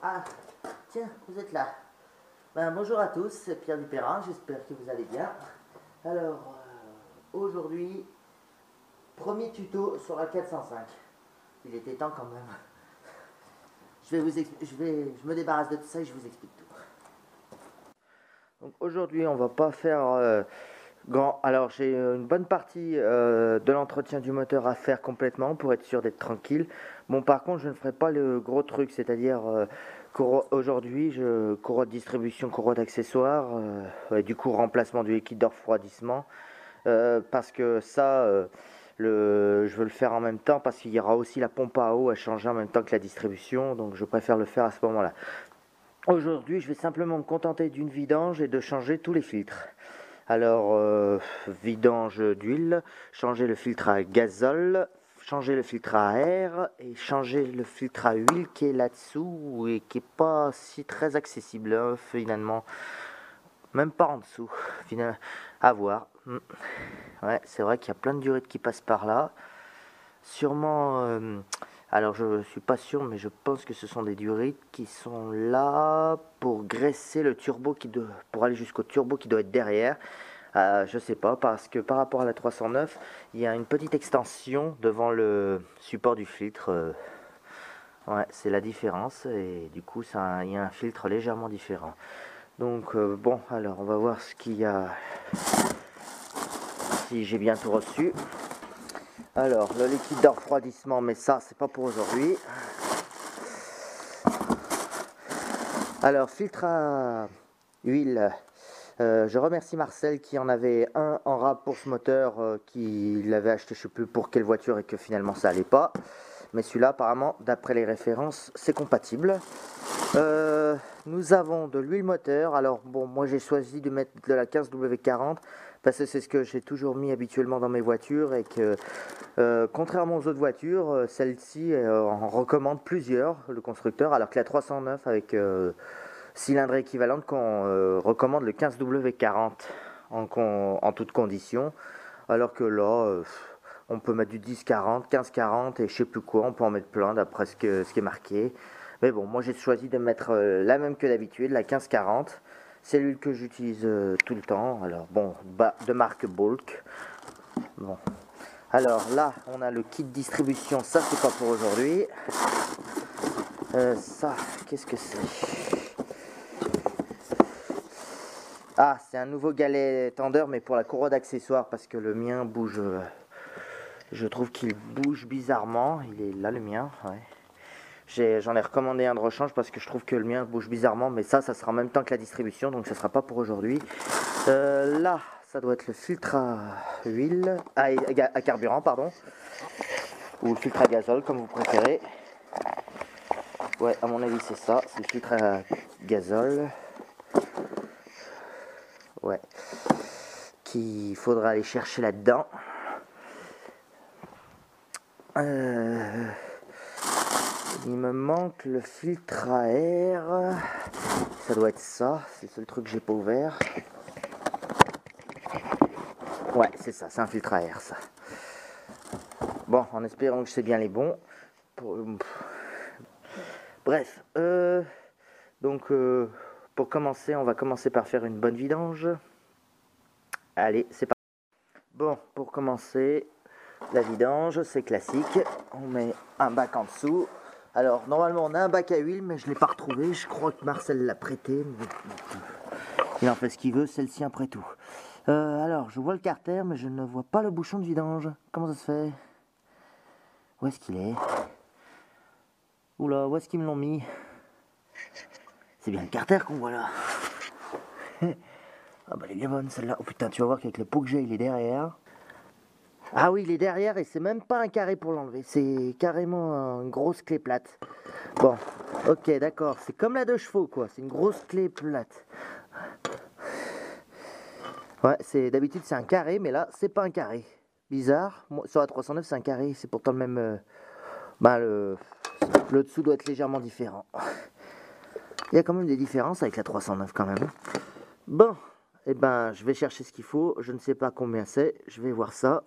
Ah, tiens, vous êtes là. Bonjour à tous, c'est Pierre Dupérin, j'espère que vous allez bien. Alors, aujourd'hui, premier tuto sur la 405. Il était temps quand même. Je me débarrasse de tout ça et je vous explique tout. Donc aujourd'hui, on va pas faire grand. Alors j'ai une bonne partie de l'entretien du moteur à faire complètement pour être sûr d'être tranquille. Bon, par contre, je ne ferai pas le gros truc, c'est-à-dire aujourd'hui, courroie de distribution, courroie d'accessoires, et du coup remplacement du liquide de refroidissement, parce que ça, je veux le faire en même temps parce qu'il y aura aussi la pompe à eau à changer en même temps que la distribution, donc je préfère le faire à ce moment-là. Aujourd'hui, je vais simplement me contenter d'une vidange et de changer tous les filtres. Alors, vidange d'huile, changer le filtre à gazole, changer le filtre à air et changer le filtre à huile qui est là-dessous et qui n'est pas si très accessible, hein, finalement. Même pas en dessous, finalement. À voir. Ouais, c'est vrai qu'il y a plein de durites qui passent par là. Sûrement... alors je suis pas sûr, mais je pense que ce sont des durites qui sont là pour graisser le turbo pour aller jusqu'au turbo qui doit être derrière. Je sais pas, parce que par rapport à la 309, il y a une petite extension devant le support du filtre. Ouais, c'est la différence et du coup il y a un filtre légèrement différent. Donc bon, alors on va voir ce qu'il y a, si j'ai bien tout reçu. Alors, le liquide de refroidissement, mais ça, c'est pas pour aujourd'hui. Alors, filtre à huile. Je remercie Marcel qui en avait un en rab pour ce moteur, qui l'avait acheté, je sais plus pour quelle voiture, et que finalement ça allait pas. Mais celui-là, apparemment, d'après les références, c'est compatible. Nous avons de l'huile moteur. Alors, bon, moi j'ai choisi de mettre de la 15W40 parce que c'est ce que j'ai toujours mis habituellement dans mes voitures et que, contrairement aux autres voitures, celle-ci en recommande plusieurs, le constructeur, alors que la 309 avec cylindre équivalente qu'on recommande le 15W40 en toutes conditions, alors que là, on peut mettre du 10-40, 15-40 et je sais plus quoi, on peut en mettre plein d'après ce qui est marqué. Mais bon, moi j'ai choisi de mettre la même que d'habitude, la 15-40. C'est l'huile que j'utilise tout le temps. Alors bon, de marque Bulk. Bon. Alors là, on a le kit distribution, ça c'est pas pour aujourd'hui. Ça, qu'est-ce que c'est? Ah, c'est un nouveau galet tendeur, mais pour la courroie d'accessoires, parce que le mien bouge. Je trouve qu'il bouge bizarrement. Il est là, le mien. Ouais. J'en ai recommandé un de rechange parce que je trouve que le mien bouge bizarrement, mais ça sera en même temps que la distribution, donc ça sera pas pour aujourd'hui. Là, ça doit être le filtre à huile, à carburant, pardon, ou le filtre à gazole, comme vous préférez. Ouais, à mon avis, c'est ça, c'est le filtre à gazole. Ouais, qu'il faudra aller chercher là-dedans. Il me manque le filtre à air. Ça doit être ça, c'est le seul truc que j'ai pas ouvert. Ouais, c'est ça, c'est un filtre à air, ça. Bon, en espérant que c'est bien les bons. Bref, donc pour commencer, on va commencer par faire une bonne vidange. Allez, c'est parti. Bon, pour commencer, la vidange, c'est classique. On met un bac en dessous. Alors, normalement, on a un bac à huile, mais je ne l'ai pas retrouvé. Je crois que Marcel l'a prêté. Mais il en fait ce qu'il veut, c'est le sien après tout. Alors, je vois le carter, mais je ne vois pas le bouchon de vidange. Comment ça se fait? Où est-ce qu'il est? Oula, où est-ce qu'ils me l'ont mis? C'est bien le carter qu'on voit là. Ah bah, elle est bien bonne celle-là. Oh putain, tu vas voir qu'avec le pot que j'ai, il est derrière. Ah oui, il est derrière et c'est même pas un carré pour l'enlever. C'est carrément une grosse clé plate. Bon, ok, d'accord. C'est comme la 2 chevaux, quoi. C'est une grosse clé plate. Ouais, d'habitude c'est un carré, mais là, c'est pas un carré. Bizarre. Moi, sur la 309, c'est un carré. C'est pourtant le même... le dessous doit être légèrement différent. Il y a quand même des différences avec la 309 quand même. Bon, eh ben, je vais chercher ce qu'il faut. Je ne sais pas combien c'est. Je vais voir ça.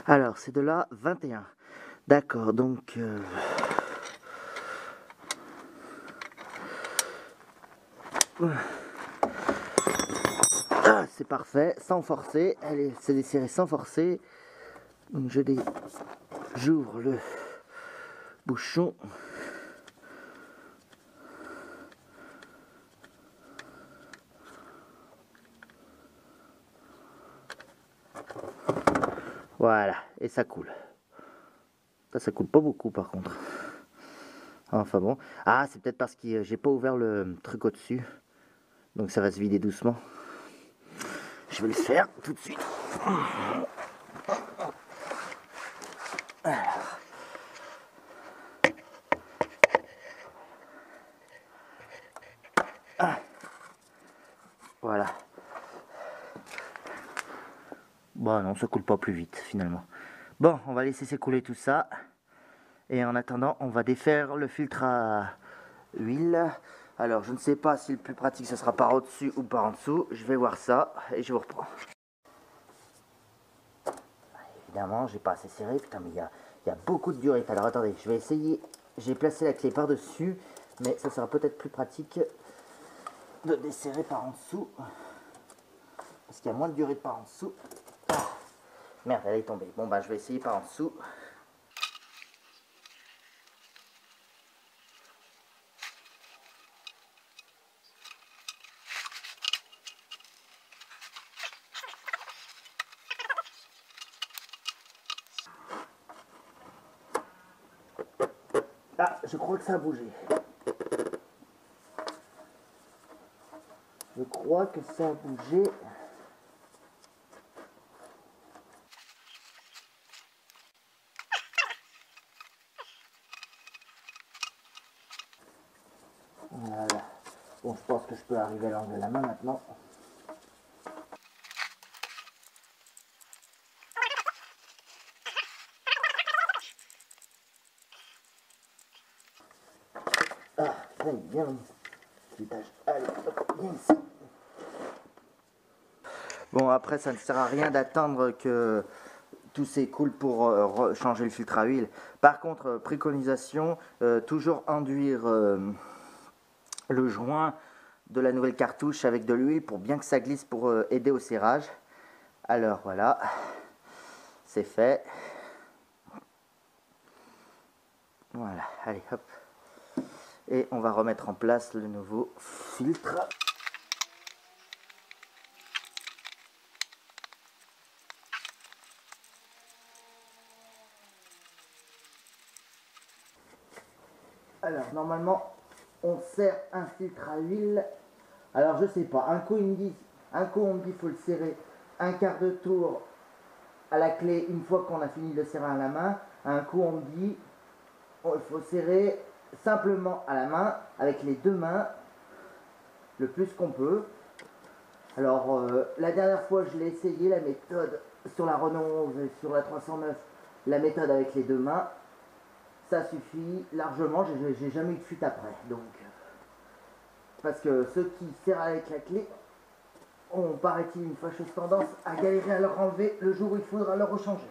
Alors, c'est de la 21. D'accord, donc... Ah, c'est parfait, sans forcer. Allez, c'est desserré sans forcer. Donc j'ouvre le bouchon. Voilà, et ça coule. Ça coule pas beaucoup par contre. Enfin bon. Ah, c'est peut-être parce que j'ai pas ouvert le truc au-dessus. Donc ça va se vider doucement. Je vais le faire tout de suite. Alors. Ah. Voilà. Bon non, ça coule pas plus vite finalement. Bon, on va laisser s'écouler tout ça. Et en attendant, on va défaire le filtre à huile. Alors, je ne sais pas si le plus pratique, ce sera par au-dessus ou par en dessous. Je vais voir ça et je vous reprends. Évidemment, j'ai pas assez serré. Putain, mais il y a beaucoup de durite. Alors, attendez, je vais essayer. J'ai placé la clé par-dessus, mais ça sera peut-être plus pratique de desserrer par en dessous. Parce qu'il y a moins de durite par en dessous. Ah, merde, elle est tombée. Bon, bah, je vais essayer par en dessous. Ah, je crois que ça a bougé. Je crois que ça a bougé. Voilà. Bon, je pense que je peux arriver à l'angle de la main maintenant. Ah, putain, bien l'étage. Allez, hop, bien ici. Bon, après, ça ne sert à rien d'attendre que tout s'écoule pour changer le filtre à huile. Par contre, préconisation, toujours enduire le joint de la nouvelle cartouche avec de l'huile pour bien que ça glisse pour aider au serrage. Alors voilà, c'est fait. Voilà, allez hop. Et on va remettre en place le nouveau filtre. Alors normalement on sert un filtre à huile. Alors je sais pas, un coup on me dit il faut le serrer un quart de tour à la clé une fois qu'on a fini de le serrer à la main. Un coup on me dit il faut serrer simplement à la main avec les deux mains le plus qu'on peut. Alors la dernière fois je l'ai essayé la méthode sur la Renault 11 et sur la 309, la méthode avec les deux mains. Ça suffit largement, j'ai jamais eu de fuite après. Donc, parce que ceux qui serrent avec la clé ont, paraît-il, une fâcheuse tendance à galérer à leur enlever le jour où il faudra leur rechanger.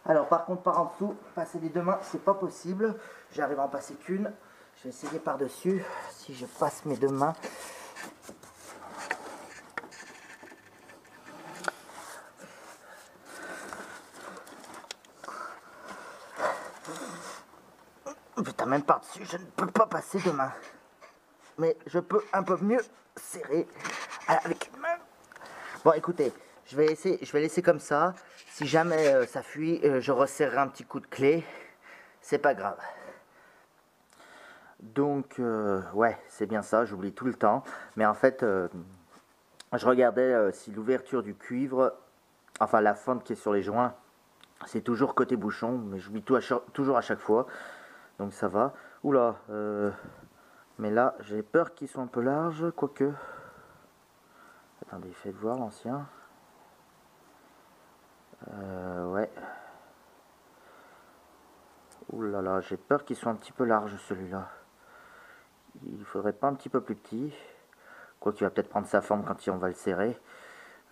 Alors par contre par en dessous, passer les deux mains, c'est pas possible. J'arrive à en passer qu'une. Je vais essayer par dessus. Si je passe mes deux mains. Putain, même par dessus, je ne peux pas passer deux mains. Mais je peux un peu mieux serrer avec une main. Bon, écoutez, je vais laisser comme ça. Si jamais ça fuit, je resserrerai un petit coup de clé. C'est pas grave. Donc, ouais, c'est bien ça, j'oublie tout le temps. Mais en fait, je regardais si l'ouverture du cuivre, enfin la fente qui est sur les joints, c'est toujours côté bouchon. Mais j'oublie toujours à chaque fois. Donc ça va. Oula, mais là, j'ai peur qu'ils soient un peu larges, quoique. Attendez, faites voir l'ancien. Ouais. Ouh là là, j'ai peur qu'il soit un petit peu large celui-là. Il faudrait pas un petit peu plus petit. Quoique il va peut-être prendre sa forme quand on va le serrer.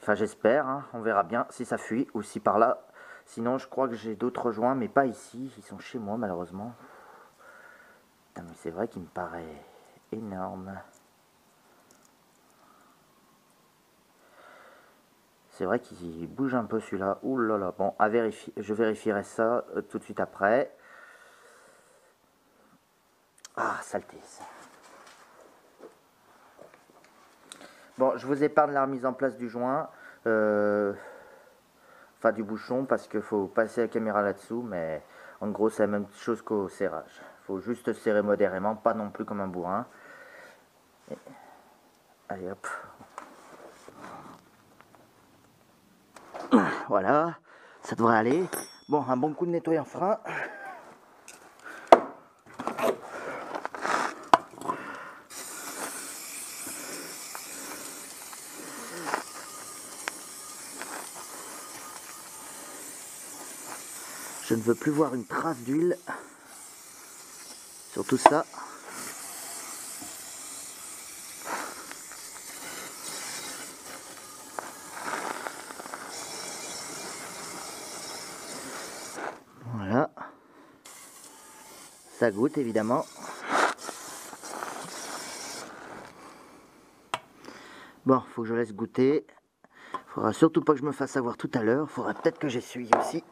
Enfin j'espère, hein. On verra bien si ça fuit ou si par là. Sinon je crois que j'ai d'autres joints, mais pas ici. Ils sont chez moi malheureusement. Putain, mais c'est vrai qu'il me paraît énorme. C'est vrai qu'il bouge un peu celui-là. Ouh là là. Bon, à vérifier. Je vérifierai ça tout de suite après. Ah, saleté. Bon, je vous épargne la remise en place du joint. Enfin, du bouchon, parce qu'il faut passer la caméra là-dessous. Mais en gros, c'est la même chose qu'au serrage. Il faut juste serrer modérément, pas non plus comme un bourrin. Et... Allez hop. Voilà, ça devrait aller. Bon, un bon coup de nettoyant frein. Je ne veux plus voir une trace d'huile sur tout ça. Voilà. Ça goûte évidemment. Bon, faut que je laisse goûter. Faudra surtout pas que je me fasse avoir tout à l'heure. Faudra peut-être que j'essuie aussi.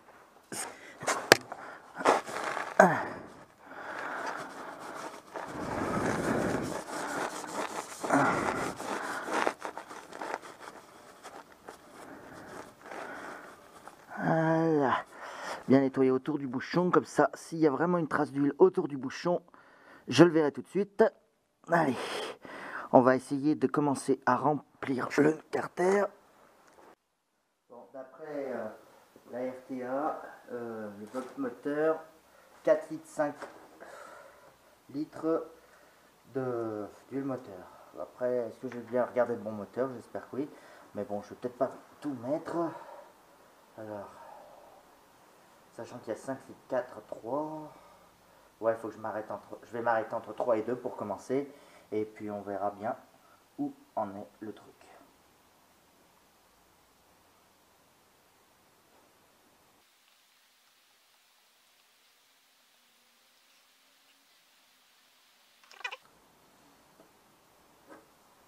Voilà. Bien nettoyer autour du bouchon. Comme ça, s'il y a vraiment une trace d'huile autour du bouchon, je le verrai tout de suite. Allez. On va essayer de commencer à remplir le carter. Bon, d'après la RTA, le bloc moteur, 4 litres 5 litres d'huile moteur. Après, est-ce que je vais bien regarder le bon moteur? J'espère que oui. Mais bon, je vais peut-être pas tout mettre. Alors, sachant qu'il y a 5 litres 4, 3. Ouais, il faut que je vais m'arrêter entre 3 et 2 pour commencer. Et puis on verra bien où en est le truc.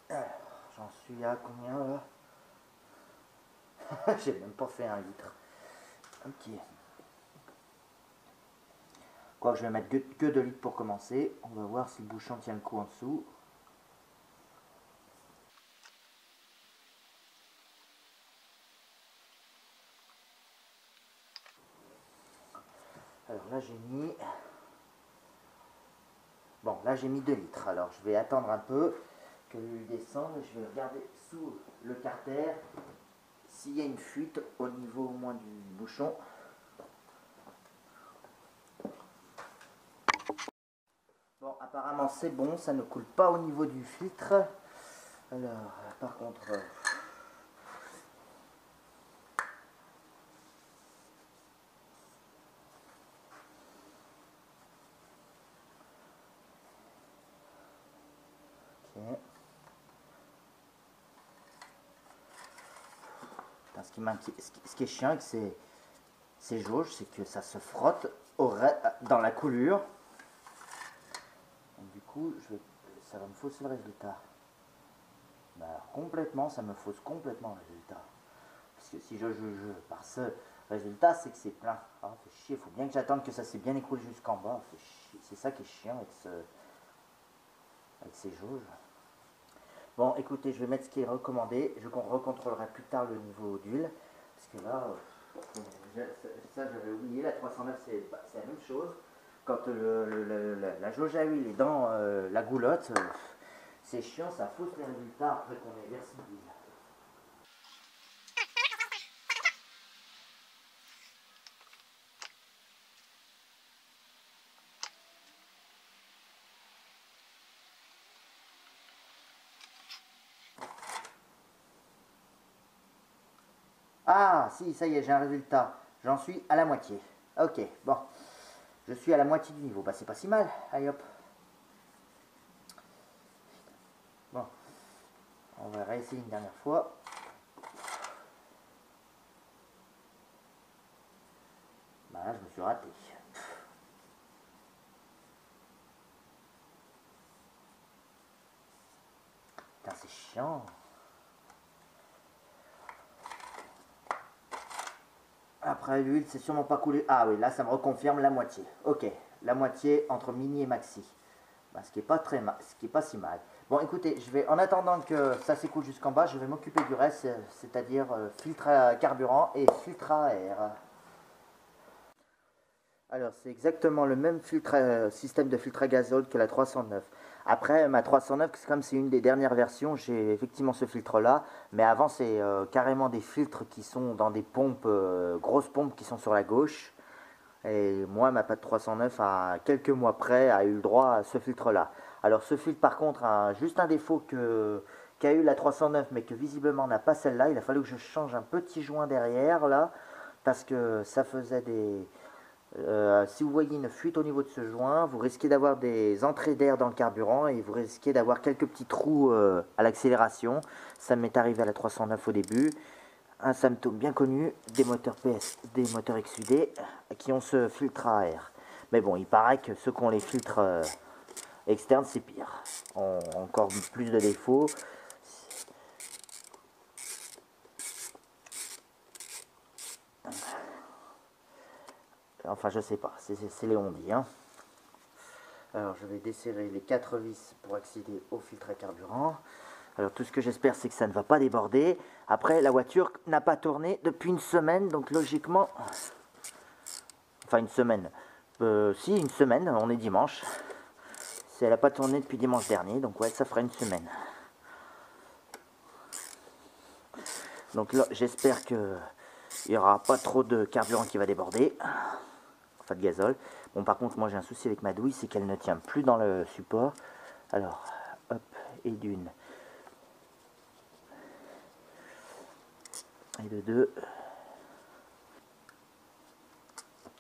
Alors, j'en suis à combien là? J'ai même pas fait 1 litre. Ok. Quoi, je vais mettre que 2 litres pour commencer. On va voir si le bouchon tient le coup en dessous. Alors là j'ai mis... Bon, là j'ai mis 2 litres. Alors je vais attendre un peu que l'huile descende. Je vais regarder sous le carter s'il y a une fuite au niveau au moins du bouchon. Bon, apparemment c'est bon, ça ne coule pas au niveau du filtre. Alors, par contre... ok. Putain, ce qui est chiant avec ces jauges, c'est que ça se frotte dans la coulure. Donc, du coup, ça va me fausser le résultat. Bah, alors, complètement, ça me fausse complètement le résultat. Parce que si je juge par ce résultat, c'est que c'est plein. Ah, fait chier, il faut bien que j'attende que ça s'est bien écoulé jusqu'en bas. C'est ça qui est chiant avec ces jauges. Bon, écoutez, je vais mettre ce qui est recommandé. Je recontrôlerai plus tard le niveau d'huile. Parce que là, ça j'avais oublié, la 309 c'est la même chose. Quand la jauge à huile est dans la goulotte, c'est chiant, ça fausse les résultats après qu'on ait versé l'huile. Ah, si, ça y est, j'ai un résultat. J'en suis à la moitié. Ok, bon. Je suis à la moitié du niveau. Bah, c'est pas si mal. Allez, hop. Bon. On va réessayer une dernière fois. Bah, là, je me suis raté. Putain, c'est chiant. Après l'huile, c'est sûrement pas coulé. Ah oui, là ça me reconfirme la moitié. Ok, la moitié entre mini et maxi. Bah, ce qui est pas ce qui est pas si mal. Bon, écoutez, je vais en attendant que ça s'écoule jusqu'en bas, je vais m'occuper du reste, c'est-à-dire filtre à carburant et filtre à air. Alors, c'est exactement le même système de filtre à gazole que la 309. Après, ma 309, comme c'est une des dernières versions, j'ai effectivement ce filtre-là. Mais avant, c'est carrément des filtres qui sont dans des pompes, grosses pompes qui sont sur la gauche. Et moi, ma Pad 309, à quelques mois près, a eu le droit à ce filtre-là. Alors, ce filtre, par contre, a juste un défaut qu'a eu la 309, mais que visiblement n'a pas celle-là. Il a fallu que je change un petit joint derrière, là, parce que ça faisait des... si vous voyez une fuite au niveau de ce joint, vous risquez d'avoir des entrées d'air dans le carburant et vous risquez d'avoir quelques petits trous à l'accélération. Ça m'est arrivé à la 309 au début. Un symptôme bien connu des moteurs PS, des moteurs XUD qui ont ce filtre à air. Mais bon, il paraît que ceux qui ont les filtres externes, c'est pire. Ont encore plus de défauts. Enfin, je sais pas, c'est les on-dit. Hein. Alors, je vais desserrer les 4 vis pour accéder au filtre à carburant. Alors, tout ce que j'espère, c'est que ça ne va pas déborder. Après, la voiture n'a pas tourné depuis une semaine, donc logiquement... Enfin, une semaine. Si, une semaine, on est dimanche. Elle n'a pas tourné depuis dimanche dernier, donc ouais, ça fera une semaine. Donc là, j'espère que il n'y aura pas trop de carburant qui va déborder. Enfin, de gazole. Bon, par contre, moi, j'ai un souci avec ma douille, c'est qu'elle ne tient plus dans le support. Alors, hop, et d'une. Et de deux.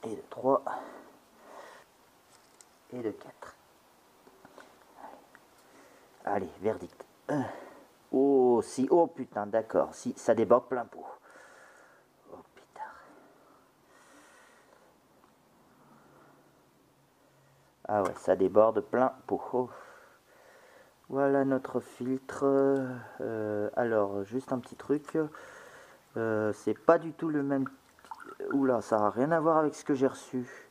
Et de trois. Et de quatre. Allez, verdict. Oh, si, oh putain, d'accord. Si, ça déborde plein pot. Oh putain. Ah ouais, ça déborde plein pot. Oh. Voilà notre filtre. Alors, juste un petit truc. C'est pas du tout le même... Oula, ça n'a rien à voir avec ce que j'ai reçu.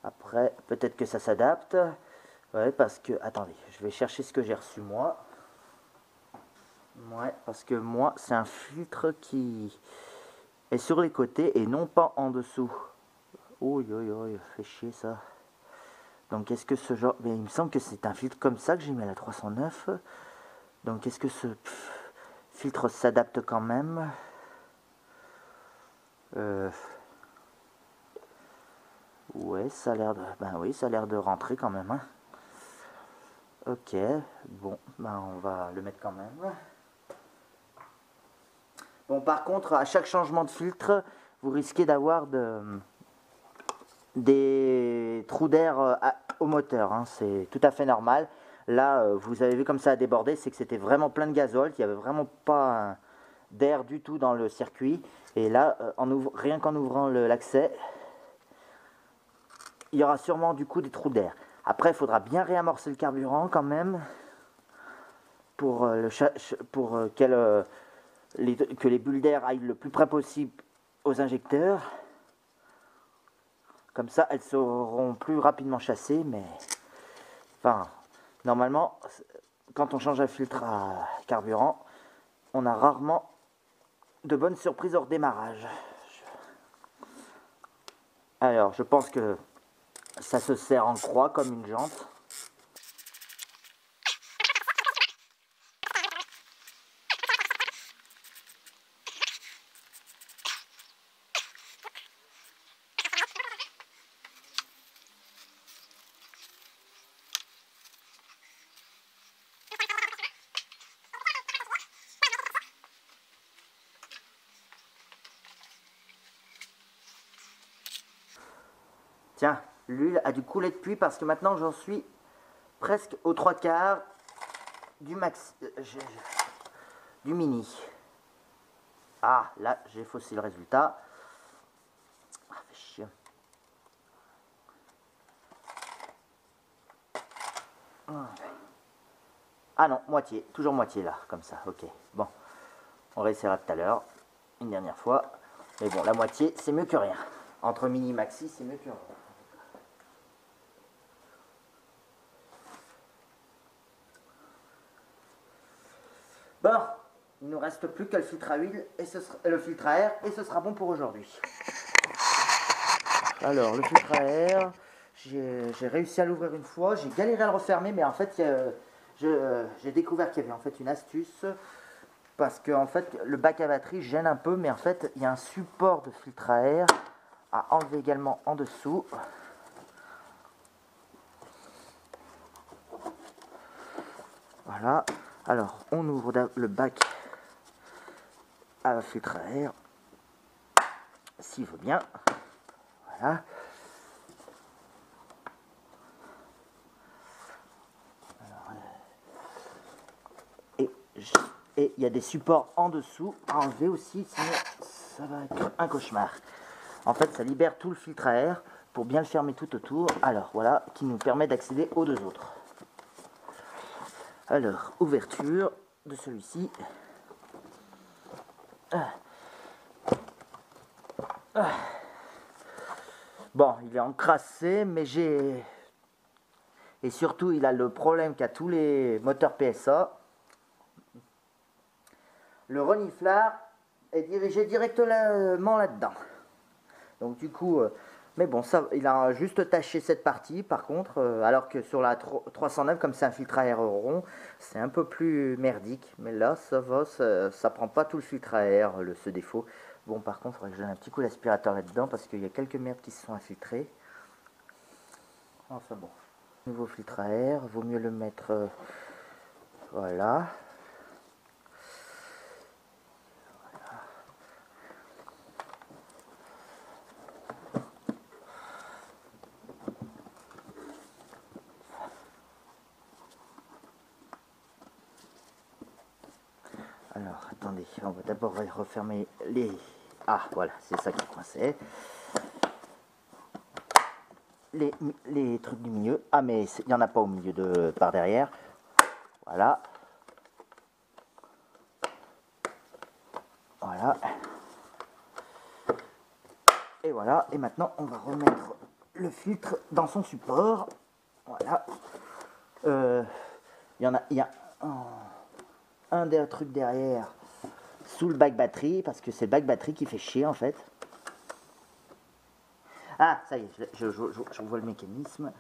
Après, peut-être que ça s'adapte. Ouais, parce que... Attendez, je vais chercher ce que j'ai reçu moi. Ouais, parce que moi, c'est un filtre qui est sur les côtés et non pas en dessous. Oh, fait chier ça. Donc, est-ce que ce genre... Mais il me semble que c'est un filtre comme ça que j'ai mis à la 309. Donc, est-ce que ce filtre s'adapte quand même? Ouais, ça a l'air de... Ben oui, ça a l'air de rentrer quand même. Hein. Ok, bon, ben on va le mettre quand même. Bon, par contre, à chaque changement de filtre, vous risquez d'avoir des trous d'air au moteur. Hein. C'est tout à fait normal. Là, vous avez vu comme ça a débordé, c'est que c'était vraiment plein de gazole, qu'il n'y avait vraiment pas d'air du tout dans le circuit. Et là, rien qu'en ouvrant l'accès, il y aura sûrement du coup des trous d'air. Après, il faudra bien réamorcer le carburant quand même pour, que les bulles d'air aillent le plus près possible aux injecteurs. Comme ça, elles seront plus rapidement chassées, mais... Enfin, normalement, quand on change un filtre à carburant, on a rarement de bonnes surprises au redémarrage. Alors, je pense que ça se serre en croix comme une jante. Tiens, l'huile a dû couler depuis parce que maintenant j'en suis presque aux 3/4 du max, du mini. Ah, là j'ai faussé le résultat. Ah, fait chier. Ah non, moitié, toujours moitié là, comme ça, ok. Bon, on réessayera tout à l'heure, une dernière fois. Mais bon, la moitié, c'est mieux que rien. Entre mini maxi, c'est mieux que rien. Bon, il ne nous reste plus que le filtre à huile et le filtre à air et ce sera bon pour aujourd'hui. Alors, le filtre à air, j'ai réussi à l'ouvrir une fois, j'ai galéré à le refermer, mais en fait, j'ai découvert qu'il y avait en fait une astuce, parce que en fait, le bac à batterie gêne un peu, mais en fait, il y a un support de filtre à air à enlever également en dessous. Voilà, alors on ouvre le bac à filtre à air, s'il veut bien. Voilà. Et il y a des supports en dessous à enlever aussi, sinon ça va être un cauchemar. En fait, ça libère tout le filtre à air pour bien le fermer tout autour. Alors voilà, qui nous permet d'accéder aux deux autres. Alors, ouverture de celui-ci. Bon, il est encrassé, mais j'ai... Et surtout, il a le problème qu'a tous les moteurs PSA. Le reniflard est dirigé directement là-dedans. Donc du coup, mais bon, ça, il a juste taché cette partie par contre, alors que sur la 309, comme c'est un filtre à air rond, c'est un peu plus merdique. Mais là, ça va, ça prend pas tout le filtre à air, ce défaut. Bon, par contre, il faudrait que je donne un petit coup d'aspirateur là-dedans parce qu'il y a quelques merdes qui se sont infiltrées. Enfin bon. Nouveau filtre à air, vaut mieux le mettre, voilà. Alors, attendez, on va d'abord refermer les... Ah, voilà, c'est ça qui coinçait. Les trucs du milieu. Ah, mais il n'y en a pas au milieu de par derrière. Voilà. Voilà. Et voilà. Et maintenant, on va remettre le filtre dans son support. Voilà. Il y a un des trucs derrière sous le bac batterie, parce que c'est le bac batterie qui fait chier en fait. Ah, ça y est, je vois le mécanisme.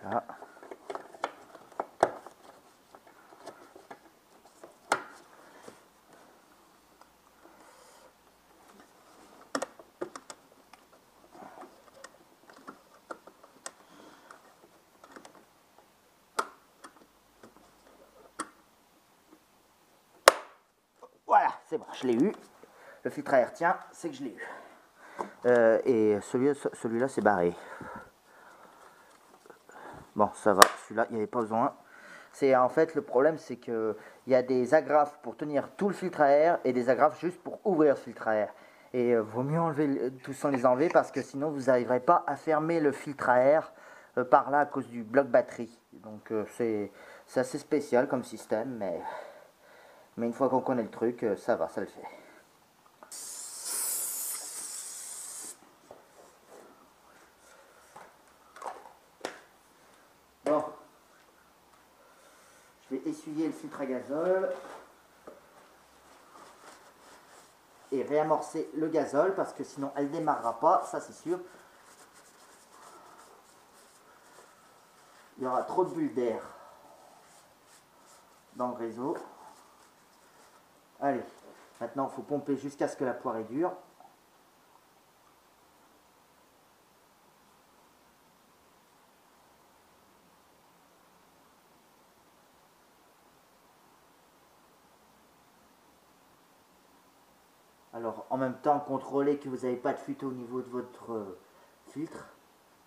Voilà. Voilà, c'est bon, je l'ai eu. Le filtre à air tient, c'est que je l'ai eu. Et celui-là, c'est barré. Bon, ça va, celui-là, il n'y avait pas besoin. C'est en fait, le problème, c'est que il y a des agrafes pour tenir tout le filtre à air et des agrafes juste pour ouvrir le filtre à air. Et vaut mieux enlever tout sans les enlever parce que sinon vous n'arriverez pas à fermer le filtre à air par là à cause du bloc batterie. Donc c'est assez spécial comme système, mais une fois qu'on connaît le truc, ça va, ça le fait. Bon, je vais essuyer le filtre à gazole et réamorcer le gazole parce que sinon elle ne démarrera pas, ça c'est sûr. Il y aura trop de bulles d'air dans le réseau. Allez, maintenant il faut pomper jusqu'à ce que la poire est dure. Alors en même temps, contrôlez que vous n'avez pas de fuite au niveau de votre filtre.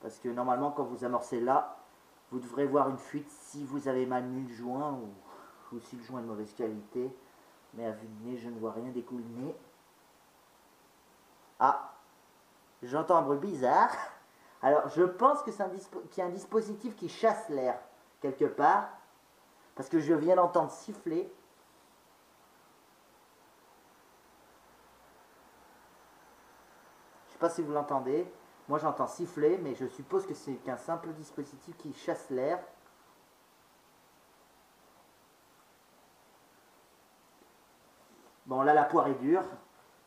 Parce que normalement, quand vous amorcez là, Vous devrez voir une fuite si vous avez mal mis le joint ou si le joint est de mauvaise qualité. Mais à vue de nez, je ne vois rien découliner. Ah, j'entends un bruit bizarre. Alors, je pense que c'est qu'il y a un dispositif qui chasse l'air quelque part. Parce que je viens d'entendre siffler. Je ne sais pas si vous l'entendez. Moi, j'entends siffler, mais je suppose que c'est qu'un simple dispositif qui chasse l'air. Bon, là, la poire est dure.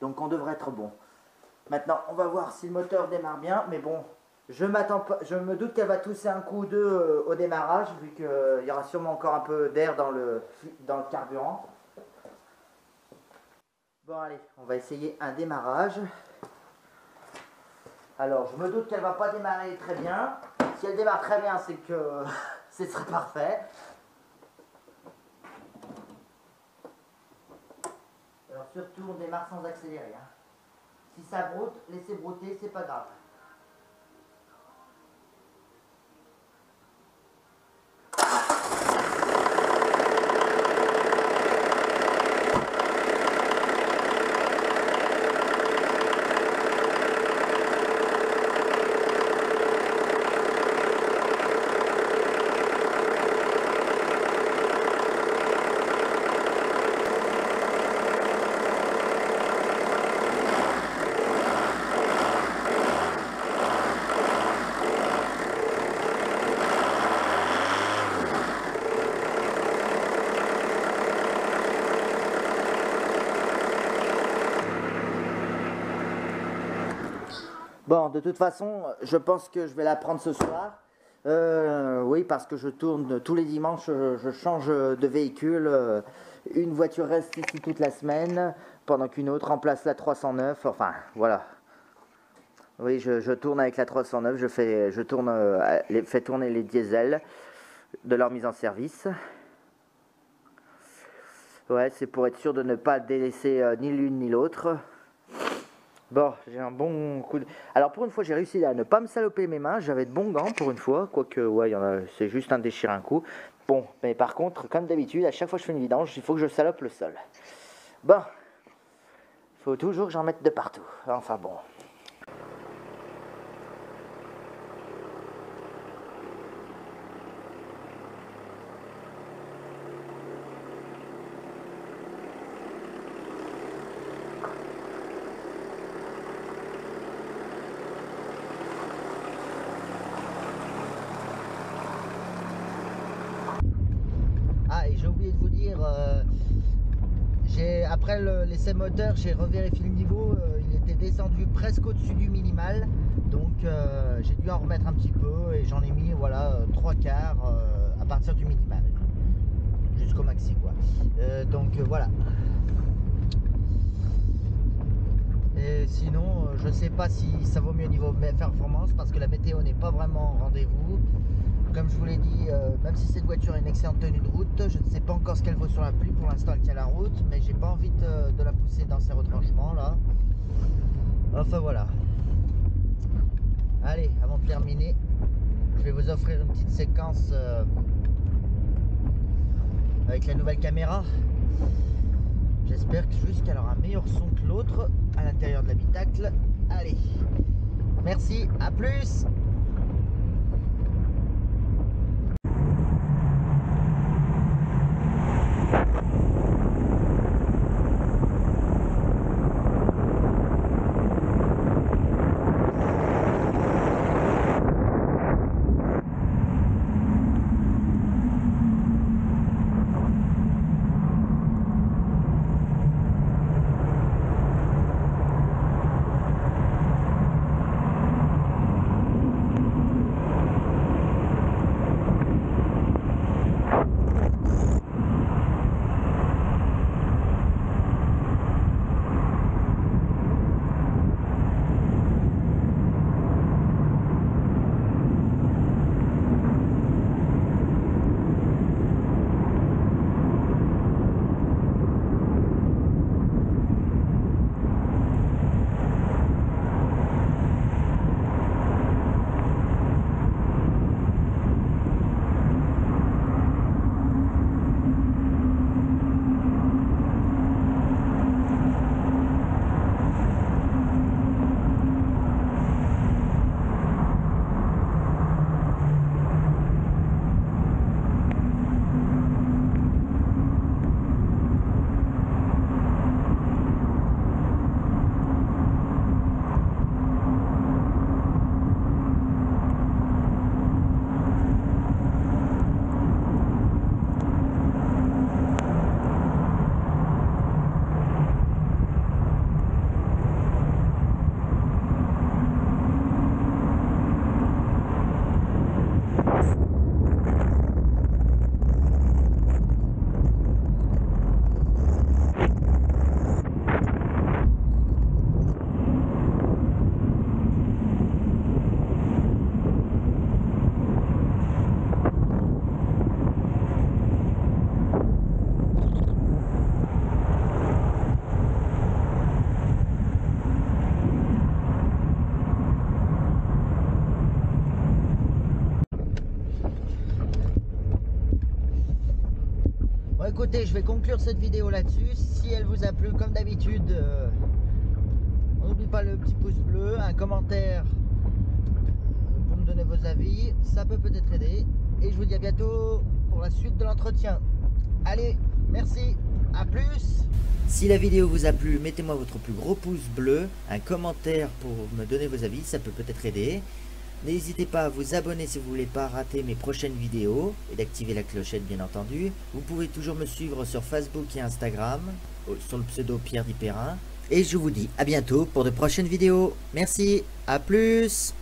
Donc, on devrait être bon. Maintenant, on va voir si le moteur démarre bien. Mais bon, je me doute qu'elle va tousser un coup ou deux au démarrage, vu qu'il y aura sûrement encore un peu d'air dans le carburant. Bon, allez, on va essayer un démarrage. Alors, je me doute qu'elle va pas démarrer très bien. Si elle démarre très bien, c'est que ce serait parfait. Alors, surtout, on démarre sans accélérer. Hein. Si ça broute, laissez brouter, c'est pas grave. Bon, de toute façon, je pense que je vais la prendre ce soir. Oui, parce que je tourne tous les dimanches, je change de véhicule. Une voiture reste ici toute la semaine, pendant qu'une autre remplace la 309. Enfin, voilà. Oui, je tourne avec la 309, je fais tourner les diesels de leur mise en service. Ouais, c'est pour être sûr de ne pas délaisser ni l'une ni l'autre. Bon, j'ai un bon coup de... Alors pour une fois, j'ai réussi à ne pas me saloper mes mains. J'avais de bons gants pour une fois. Quoique, ouais, c'est juste un déchiré un coup. Bon, mais par contre, comme d'habitude, à chaque fois que je fais une vidange, il faut que je salope le sol. Bon, il faut toujours que j'en mette de partout. Enfin bon. Ah, et j'ai oublié de vous dire, après l'essai moteur, j'ai revérifié le niveau, il était descendu presque au-dessus du minimal, donc j'ai dû en remettre un petit peu et j'en ai mis voilà 3/4 à partir du minimal, jusqu'au maxi quoi. Donc voilà. Et sinon, je sais pas si ça vaut mieux niveau performance parce que la météo n'est pas vraiment au rendez-vous. Comme je vous l'ai dit, même si cette voiture a une excellente tenue de route, je ne sais pas encore ce qu'elle vaut sur la pluie. Pour l'instant, elle tient la route, mais j'ai pas envie de la pousser dans ses retranchements là. Enfin voilà. Allez, avant de terminer, je vais vous offrir une petite séquence avec la nouvelle caméra. J'espère juste qu'elle aura un meilleur son que l'autre à l'intérieur de l'habitacle. Allez, merci, à plus. écoutez, je vais conclure cette vidéo là-dessus. Si elle vous a plu, comme d'habitude, on n'oublie pas le petit pouce bleu, un commentaire pour me donner vos avis. Ça peut peut-être aider. Et je vous dis à bientôt pour la suite de l'entretien. Allez, merci, à plus. Si la vidéo vous a plu, mettez-moi votre plus gros pouce bleu, un commentaire pour me donner vos avis, ça peut peut-être aider. N'hésitez pas à vous abonner si vous ne voulez pas rater mes prochaines vidéos et d'activer la clochette bien entendu. Vous pouvez toujours me suivre sur Facebook et Instagram sur le pseudo Pierre Dipérin. Et je vous dis à bientôt pour de prochaines vidéos. Merci, à plus.